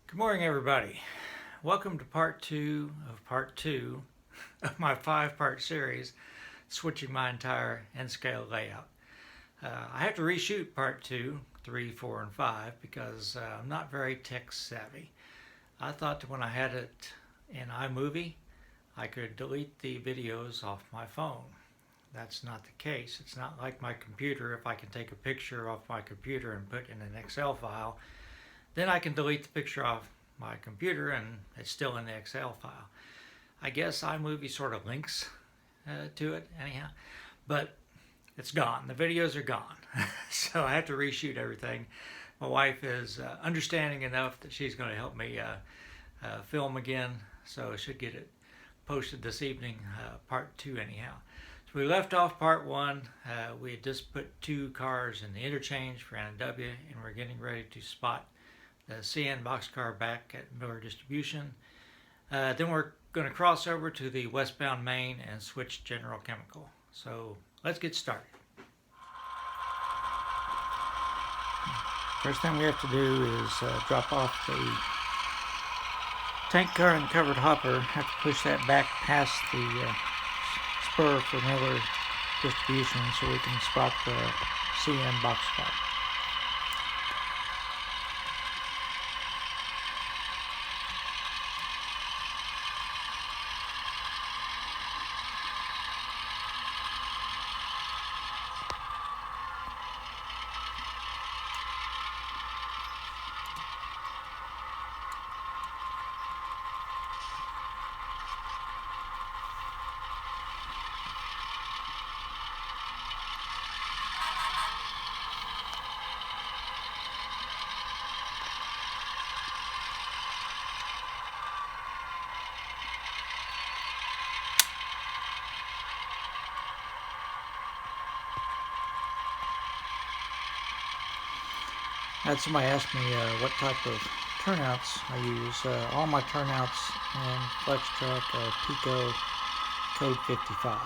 Good morning, everybody. Welcome to part two of my five-part series, switching my entire N-scale layout. I have to reshoot part two, three, four, and five because I'm not very tech savvy. I thought that when I had it in iMovie, I could delete the videos off my phone. That's not the case. It's not like my computer. If I can take a picture off my computer and put in an Excel file, then I can delete the picture off my computer and it's still in the Excel file. I guess iMovie sort of links to it anyhow, but it's gone. The videos are gone. So I have to reshoot everything. My wife is understanding enough that she's going to help me film again, so I should get it posted this evening, part two anyhow. So we left off part one. We had just put two cars in the interchange for N&W, and we're getting ready to spot the CN boxcar back at Miller Distribution. Then we're going to cross over to the westbound main and switch General Chemical. So let's get started. First thing we have to do is drop off the tank car and covered hopper. Have to push that back past the spur for Miller Distribution so we can spot the CN boxcar. Had somebody ask me what type of turnouts I use. All my turnouts in FlexTrack are Pico Code 55.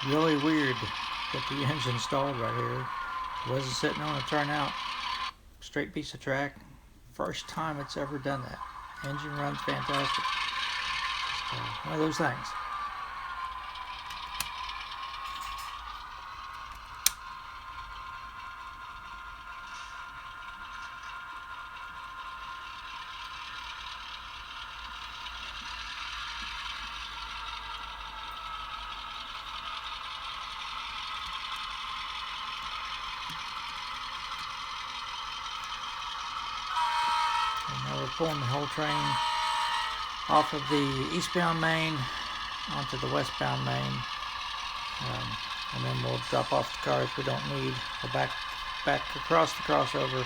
Really weird that the engine stalled right here. It wasn't sitting on a turnout, straight piece of track. First time it's ever done that. Engine runs fantastic. One of those things. Now we're pulling the whole train off of the eastbound main onto the westbound main, and then we'll drop off the cars we don't need. We'll back across the crossover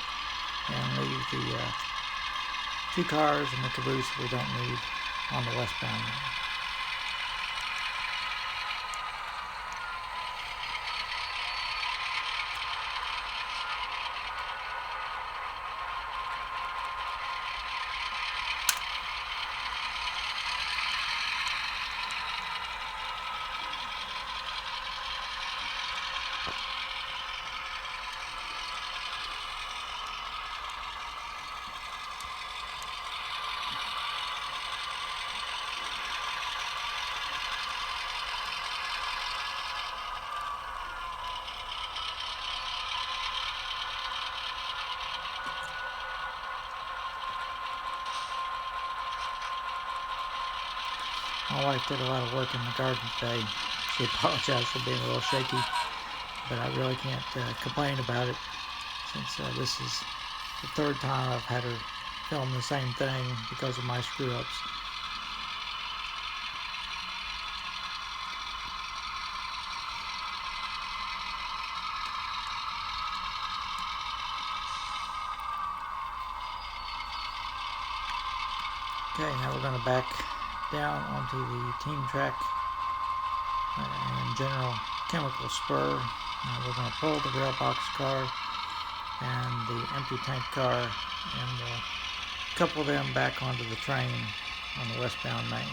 and leave the two cars and the caboose we don't need on the westbound main. My wife did a lot of work in the garden today. She apologized for being a little shaky, but I really can't complain about it since this is the third time I've had her film the same thing because of my screw-ups. Okay, now we're going to back down onto the Team Track and General Chemical spur. Now we're going to pull the rail box car and the empty tank car, and we'll couple them back onto the train on the westbound main.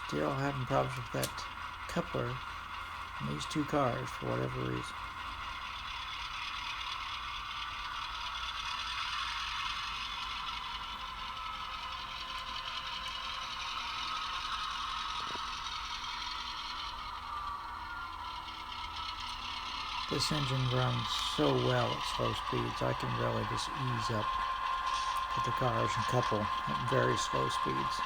Still having problems with that coupler in these two cars for whatever reason. This engine runs so well at slow speeds, I can really just ease up with the cars and couple at very slow speeds.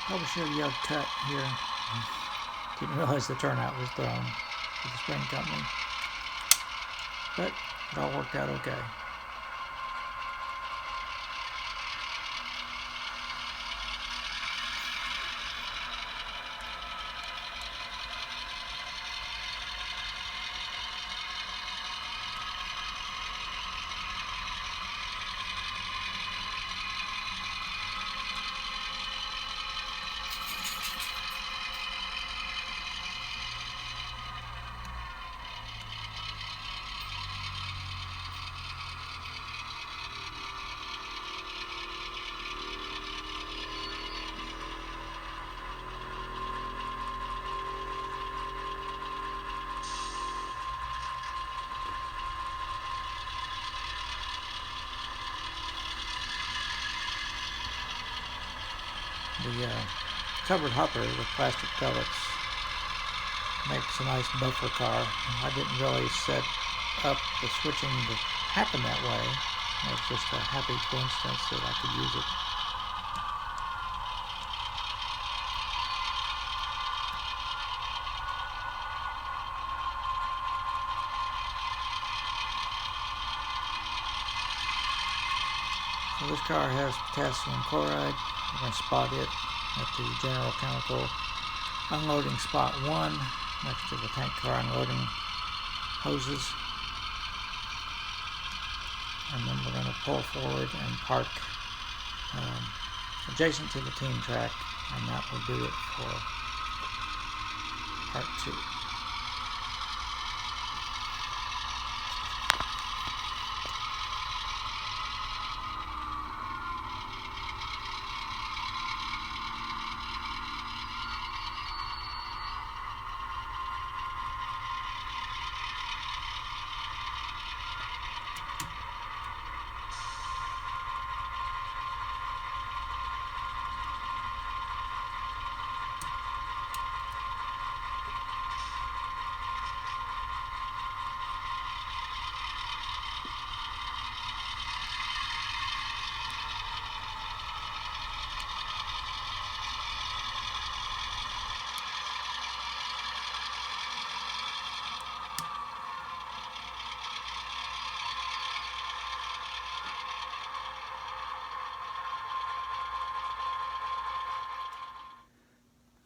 Probably should have yelled cut here. Didn't realize the turnout was thrown for the spring company. But it all worked out okay. The covered hopper with plastic pellets makes a nice buffer car. I didn't really set up the switching to happen that way. It was just a happy coincidence that I could use it. So this car has potassium chloride. We're going to spot it at the General Chemical unloading spot 1 next to the tank car unloading hoses. And then we're going to pull forward and park adjacent to the Team Track, and that will do it for part 2.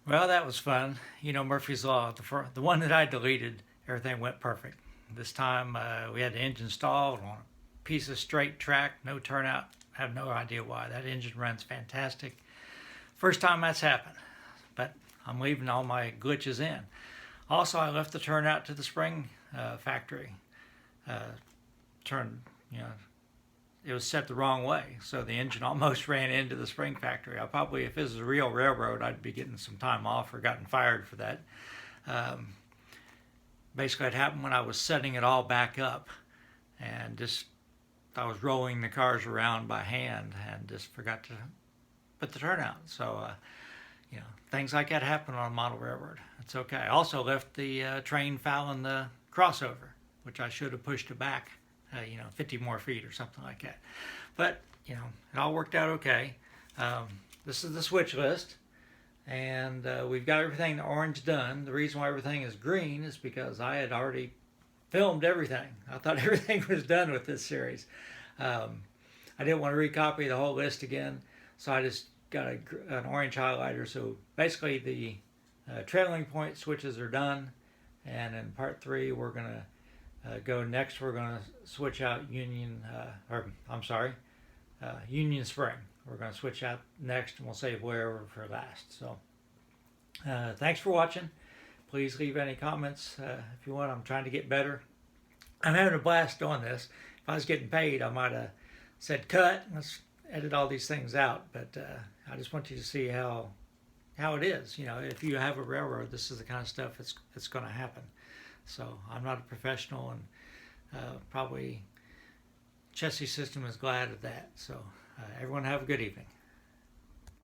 Well, that was fun. You know, Murphy's Law, the one that I deleted, everything went perfect. This time we had the engine stalled on a piece of straight track, no turnout. I have no idea why. That engine runs fantastic. First time that's happened, but I'm leaving all my glitches in. Also, I left the turnout to the spring factory. Turned, you know, it was set the wrong way, so the engine almost ran into the spring factory. I probably, if this was a real railroad, I'd be getting some time off or gotten fired for that. Basically, it happened when I was setting it all back up, and just I was rolling the cars around by hand and just forgot to put the turnout. So, you know, things like that happen on a model railroad. It's okay. I also left the train fouling the crossover, which I should have pushed it back, 50 more feet or something like that. But, you know, it all worked out okay. This is the switch list, and we've got everything the orange done. The reason why everything is green is because I had already filmed everything. I thought everything was done with this series. I didn't want to recopy the whole list again, so I just got an orange highlighter. So basically the trailing point switches are done, and in part 3 we're going to go next. We're going to switch out Union Spring. We're going to switch out next, and we'll save Wearer for last. So thanks for watching. Please leave any comments if you want. I'm trying to get better. I'm having a blast doing this. If I was getting paid, I might have said cut. Let's edit all these things out. But I just want you to see how it is. You know, if you have a railroad, this is the kind of stuff that's going to happen. So I'm not a professional, and probably Chessie System is glad of that. So everyone have a good evening.